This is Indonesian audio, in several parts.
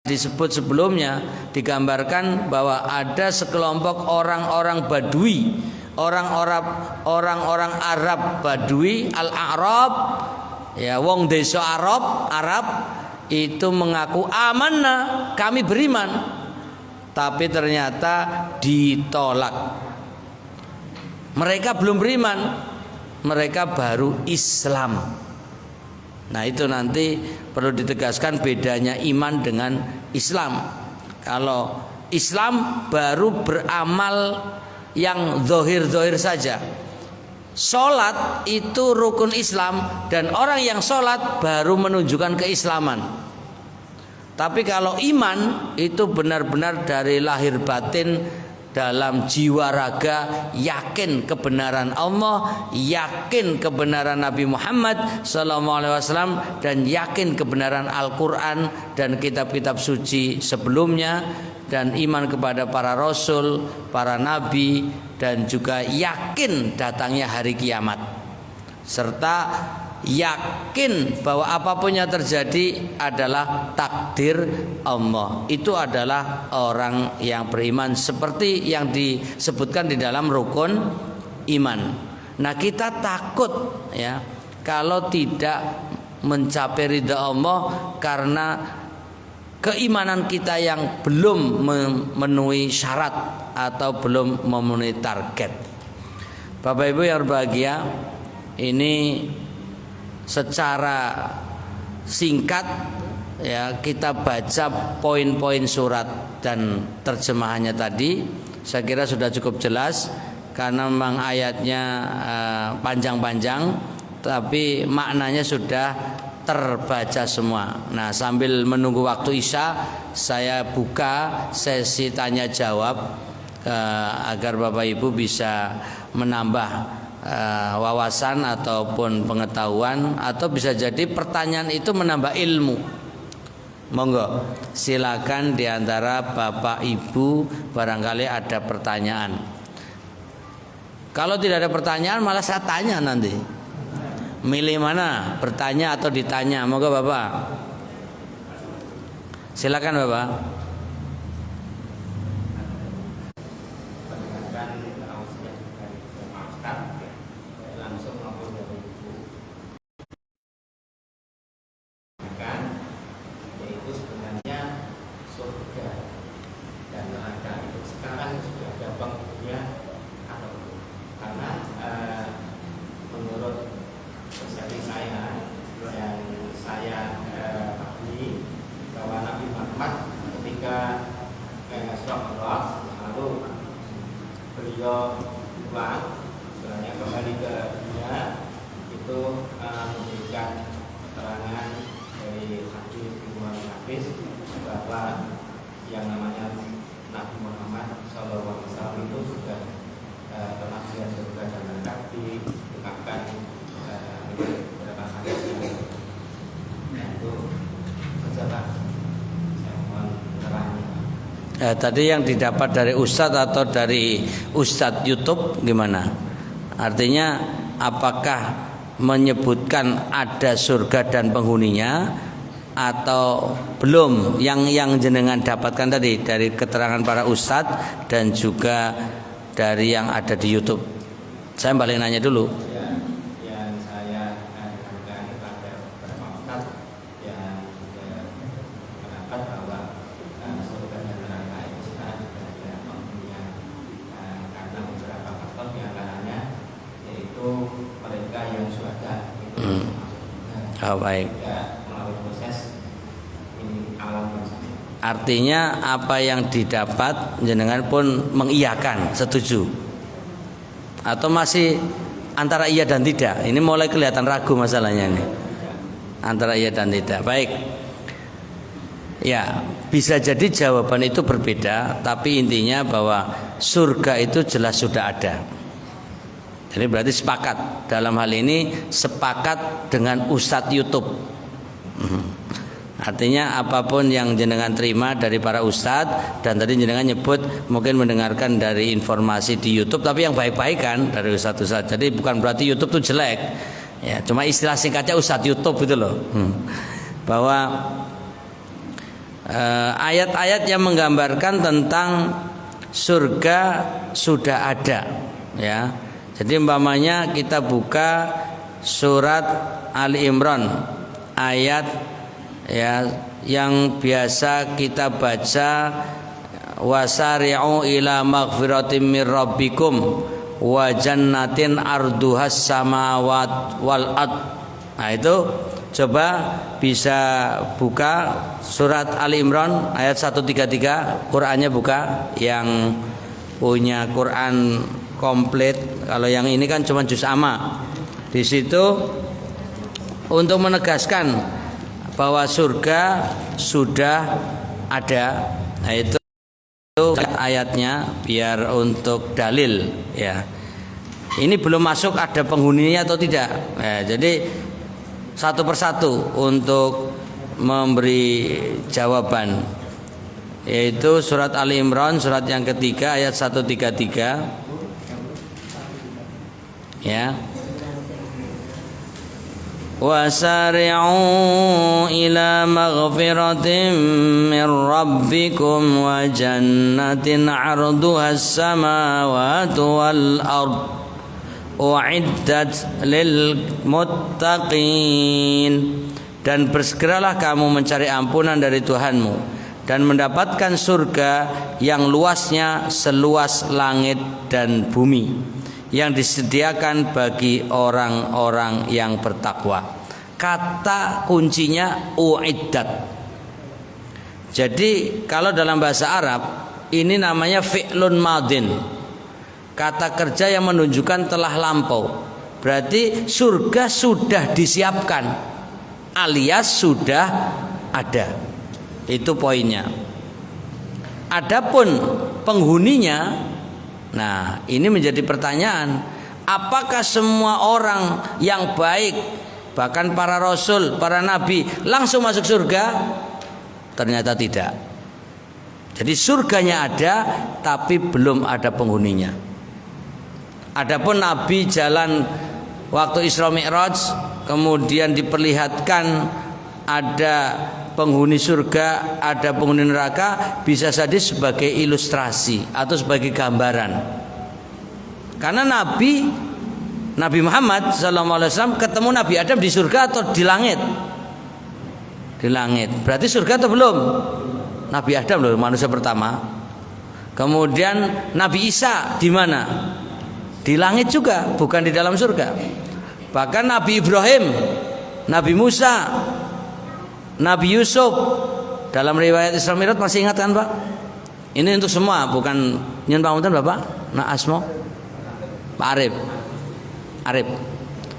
disebut sebelumnya digambarkan bahwa ada sekelompok orang-orang Badui, orang-orang Arab Badui, al-A'rab, ya wong desa Arab itu mengaku amanah, kami beriman, tapi ternyata ditolak. Mereka belum beriman, mereka baru Islam. Nah itu nanti perlu ditegaskan bedanya iman dengan Islam. Kalau Islam baru beramal yang zahir-zahir saja. Sholat itu rukun Islam, dan orang yang sholat baru menunjukkan keislaman. Tapi kalau iman itu benar-benar dari lahir batin, dalam jiwa raga yakin kebenaran Allah, yakin kebenaran Nabi Muhammad SAW, dan yakin kebenaran Al-Quran dan kitab-kitab suci sebelumnya, dan iman kepada para rasul, para nabi, dan juga yakin datangnya hari kiamat, serta yakin bahwa apapun yang terjadi adalah takdir Allah. Itu adalah orang yang beriman seperti yang disebutkan di dalam rukun iman. Nah kita takut ya kalau tidak mencapai ridha Allah karena keimanan kita yang belum memenuhi syarat atau belum memenuhi target. Bapak Ibu yang berbahagia, ini secara singkat ya kita baca poin-poin surat dan terjemahannya tadi. Saya kira sudah cukup jelas karena memang ayatnya panjang-panjang, tapi maknanya sudah terbaca semua. Nah sambil menunggu waktu Isya, saya buka sesi tanya jawab agar Bapak Ibu bisa menambah wawasan ataupun pengetahuan, atau bisa jadi pertanyaan itu menambah ilmu. Monggo silakan diantara Bapak Ibu barangkali ada pertanyaan. Kalau tidak ada pertanyaan malah saya tanya nanti. Milih mana, bertanya atau ditanya? Monggo Bapak. Silakan Bapak. Tadi yang didapat dari Ustadz atau dari Ustadz YouTube gimana? Artinya apakah menyebutkan ada surga dan penghuninya atau belum? Yang jenengan dapatkan tadi dari keterangan para Ustadz dan juga dari yang ada di YouTube. Saya balik nanya dulu. Baik. Artinya apa yang didapat jenengan pun mengiyakan, setuju, atau masih antara iya dan tidak? Ini mulai kelihatan ragu masalahnya ini. Antara iya dan tidak. Baik. Ya, bisa jadi jawaban itu berbeda, tapi intinya bahwa surga itu jelas sudah ada. Jadi berarti sepakat dalam hal ini, sepakat dengan Ustadz YouTube. Artinya apapun yang jenengan terima dari para ustadz, dan tadi jenengan nyebut mungkin mendengarkan dari informasi di YouTube, tapi yang baik-baik kan dari ustadz-ustadz. Jadi bukan berarti YouTube itu jelek. Ya, cuma istilah singkatnya ustadz YouTube itu loh. Bahwa ayat-ayat yang menggambarkan tentang surga sudah ada, ya. Jadi umpamanya kita buka surat Ali Imran ayat ya yang biasa kita baca, wasari'u ila maghfiratin mir rabbikum wa jannatin arduhas samawat wal ard. Nah itu coba bisa buka surat Ali Imran ayat 133, Qur'annya buka, yang punya Qur'an komplit. Kalau yang ini kan cuma juz amma. Di situ untuk menegaskan bahwa surga sudah ada. Nah itu ayatnya biar untuk dalil, ya. Ini belum masuk ada penghuninya atau tidak. Ya, jadi satu persatu untuk memberi jawaban, yaitu surat Ali Imran surat yang ketiga ayat 133, ya. Wasari'u ila maghfiratin min rabbikum wa jannatin 'arduhas samawati wal ard u'iddat lil muttaqin. Dan bersegeralah kamu mencari ampunan dari Tuhanmu dan mendapatkan surga yang luasnya seluas langit dan bumi, yang disediakan bagi orang-orang yang bertakwa. Kata kuncinya uiddat. Jadi kalau dalam bahasa Arab ini namanya fi'lun madin, kata kerja yang menunjukkan telah lampau. Berarti surga sudah disiapkan alias sudah ada. Itu poinnya. Adapun penghuninya, nah, ini menjadi pertanyaan. Apakah semua orang yang baik, bahkan para rasul, para nabi, langsung masuk surga? Ternyata tidak. Jadi surganya ada, tapi belum ada penghuninya. Adapun nabi jalan waktu Isra Mi'raj, kemudian diperlihatkan ada penghuni surga, ada penghuni neraka, bisa saja sebagai ilustrasi atau sebagai gambaran. Karena Nabi Muhammad SAW ketemu Nabi Adam di surga atau di langit? Di langit. Berarti surga atau belum? Nabi Adam loh, manusia pertama. Kemudian Nabi Isa di mana? Di langit juga, bukan di dalam surga. Bahkan Nabi Ibrahim, Nabi Musa, Nabi Yusuf, dalam riwayat Isra Mi'raj masih ingat kan Pak? Ini untuk semua, bukan nyen pangunten Bapak? Nah Asmo, Pak Arif,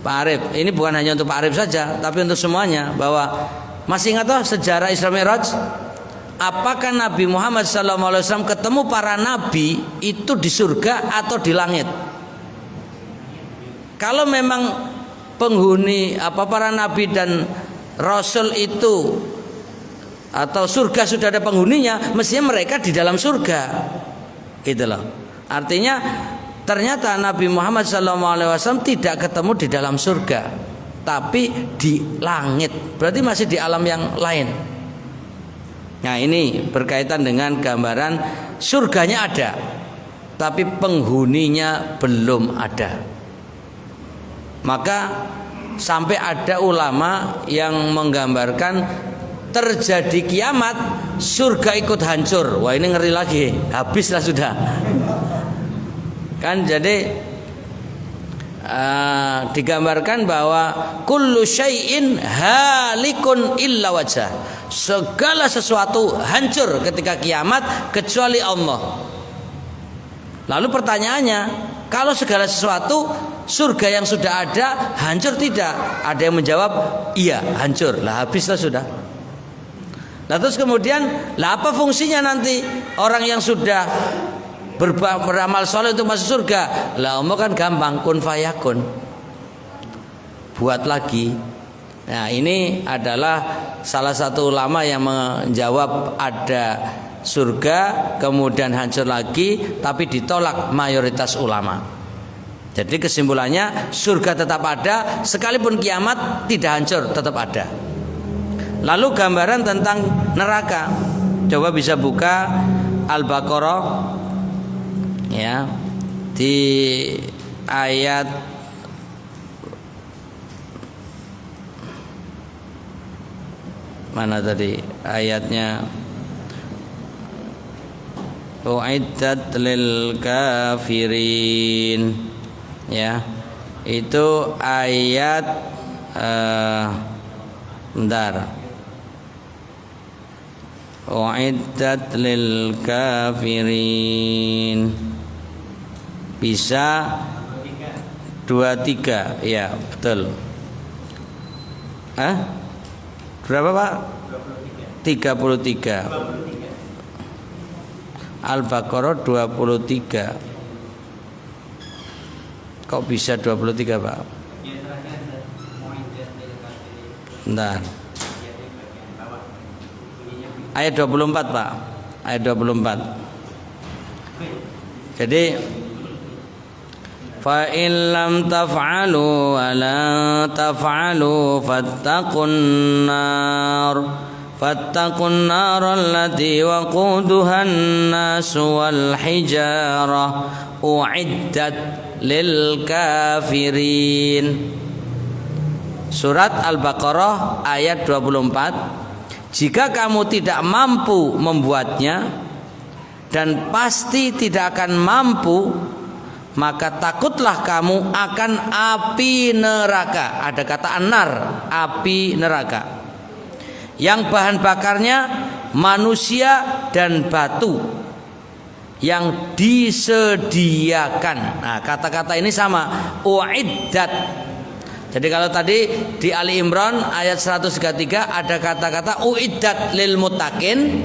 Pak Arif. Ini bukan hanya untuk Pak Arif saja, tapi untuk semuanya. Bahwa masih ingat toh sejarah Isra Mi'raj? Apakah Nabi Muhammad SAW ketemu para nabi itu di surga atau di langit? Kalau memang penghuni para nabi dan rasul itu atau surga sudah ada penghuninya, mestinya mereka di dalam surga, gitu loh. Artinya ternyata Nabi Muhammad SAW tidak ketemu di dalam surga, tapi di langit. Berarti masih di alam yang lain. Nah ini berkaitan dengan gambaran surganya ada, tapi penghuninya belum ada. Maka sampai ada ulama yang menggambarkan terjadi kiamat, surga ikut hancur. Wah ini ngeri lagi, habislah sudah. Kan jadi digambarkan bahwa kullu syai'in halikun illa wajah. Segala sesuatu hancur ketika kiamat kecuali Allah. Lalu pertanyaannya, kalau segala sesuatu surga yang sudah ada hancur tidak? Ada yang menjawab iya hancur. Lah habislah sudah. Nah terus kemudian lah apa fungsinya nanti orang yang sudah beramal soleh untuk masuk surga? Lah Allah kan gampang, kun fayakun, buat lagi. Nah ini adalah salah satu ulama yang menjawab ada surga kemudian hancur lagi, tapi ditolak mayoritas ulama. Jadi kesimpulannya surga tetap ada, sekalipun kiamat tidak hancur, tetap ada. Lalu gambaran tentang neraka. Coba bisa buka Al-Baqarah ya, di ayat mana tadi ayatnya? Uiddat lil kafirin ya, itu ayat bentar. Uiddat lil kafirin, bisa 23 ya, betul. Berapa Pak? 33. Al-Baqarah 23. Kok bisa 23 Pak? Bentar. Ayat 24 Pak. Ayat 24. Jadi fa in lam taf'alu wa la taf'alu fattaqun nar allati waquduha an-nas wal hijarah uiddat lil kafirin. Surat Al-Baqarah ayat 24. Jika kamu tidak mampu membuatnya dan pasti tidak akan mampu, maka takutlah kamu akan api neraka. Ada kata anar, api neraka, yang bahan bakarnya manusia dan batu yang disediakan. Nah, kata-kata ini sama, uiddat. Jadi kalau tadi di Ali Imran ayat 133 ada kata-kata uiddat lil muttaqin,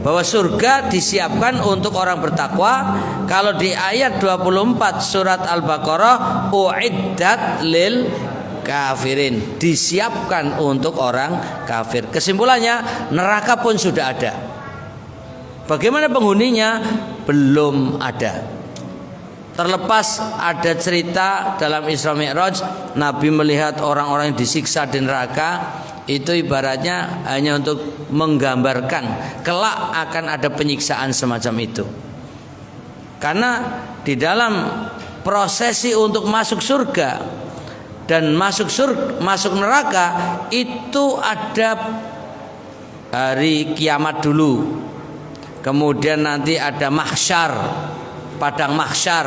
bahwa surga disiapkan untuk orang bertakwa. Kalau di ayat 24 surat Al-Baqarah uiddat lil kafirin, disiapkan untuk orang kafir. Kesimpulannya neraka pun sudah ada. Bagaimana penghuninya? Belum ada. Terlepas ada cerita dalam Isra Mi'raj, Nabi melihat orang-orang yang disiksa di neraka, itu ibaratnya hanya untuk menggambarkan kelak akan ada penyiksaan semacam itu. Karena di dalam prosesi untuk masuk surga dan masuk neraka itu ada hari kiamat dulu, kemudian nanti ada mahsyar, padang mahsyar,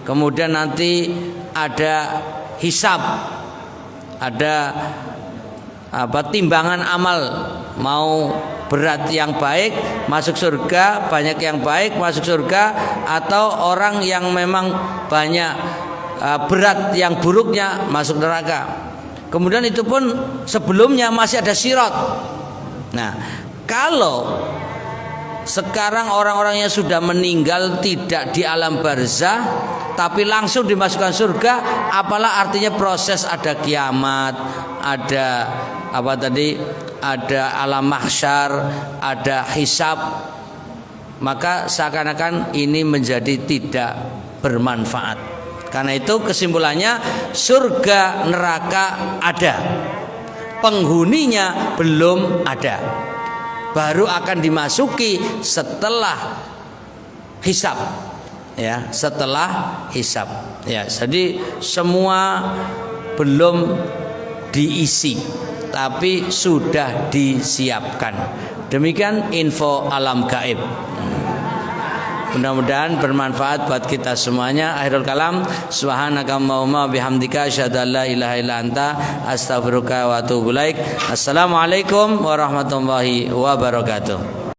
kemudian nanti ada hisab, ada timbangan amal, mau berat yang baik masuk surga, banyak yang baik masuk surga, atau orang yang memang banyak berat yang buruknya masuk neraka. Kemudian itu pun sebelumnya masih ada sirat. Nah, kalau sekarang orang-orang yang sudah meninggal tidak di alam barzah tapi langsung dimasukkan surga, apalah artinya proses ada kiamat, ada ada alam mahsyar, ada hisab, maka seakan-akan ini menjadi tidak bermanfaat. Karena itu kesimpulannya surga neraka ada, penghuninya belum ada, baru akan dimasuki setelah hisab, ya, setelah hisab, ya. Jadi semua belum diisi, tapi sudah disiapkan. Demikian info alam gaib. Mudah-mudahan bermanfaat buat kita semuanya. Akhirul kalam, subhanakallahumma bihamdika asyhadu an la ilaha illa anta astaghfiruka wa atubu ilaik. Assalamualaikum warahmatullahi wabarakatuh.